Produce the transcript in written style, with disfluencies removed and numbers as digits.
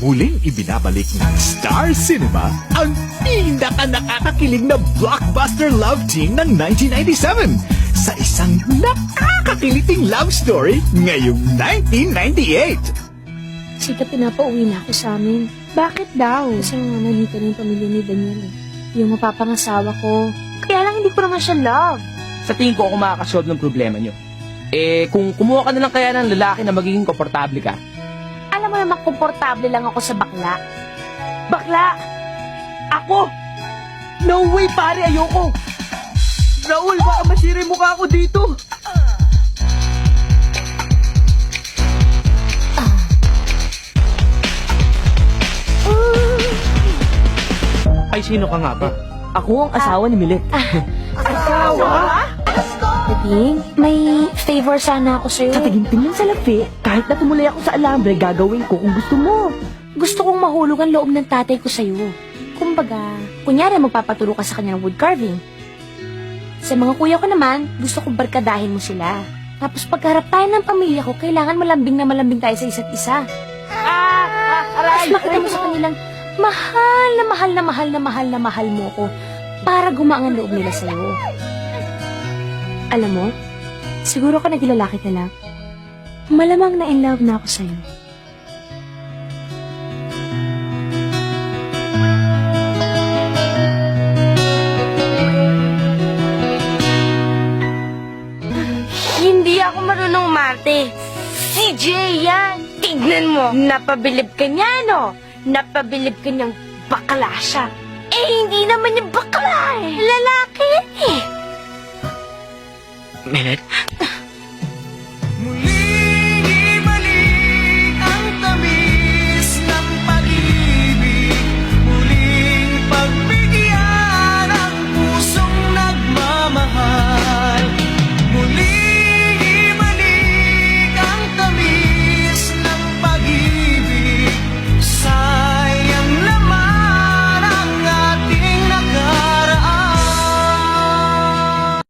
Muling ibinabalik ng Star Cinema ang pinaka-nakakakilig na blockbuster love team ng 1997 sa isang nakakakiliting love story ngayong 1998. Sika, pinapauwi na ako sa amin. Bakit daw? Kasi nga nandito na yung pamilya ni Daniel eh. Yung mapapangasawa ko. Kaya lang hindi ko naman siya love. Sa tingin ko ako makakasolve ng problema nyo. Kung kumuha ka na lang kaya ng lalaki na magiging komportable ka. Alam mo naman, komportable lang ako sa bakla. Bakla! Ako! No way, pare! Ayoko! Raul, baka masira yung mukha ko dito! Ay, sino ka nga ba? Ako ang asawa ni Milet. Asawa? Dading, may favor sana ako sa'yo. Tataginting lang sa lapi, kahit na tumulay ako sa alambre, gagawin ko kung gusto mo. Gusto kong mahulog ang loob ng tatay ko sa'yo. Kumbaga, kunyari magpapaturo ka sa kanya ng wood carving. Sa mga kuya ko naman, gusto kong barkadahin mo sila. Tapos pagharap tayo ng pamilya ko, kailangan malambing na malambing tayo sa isa't isa. Tapos makita mo sa kanilang, mahal na mahal na mahal na mahal na mahal mo ko para gumaan ang loob nila sa'yo. Alam mo, siguro ka naging lalaki ka lang. Malamang na in love na ako sa'yo. Hindi ako marunong mate. Si Jay yan. Tignan mo. Napabilib ka niya, no? Napabilib ka niyang bakla siya. Eh, hindi naman yung bakla eh. Lalaki yan eh. Milet?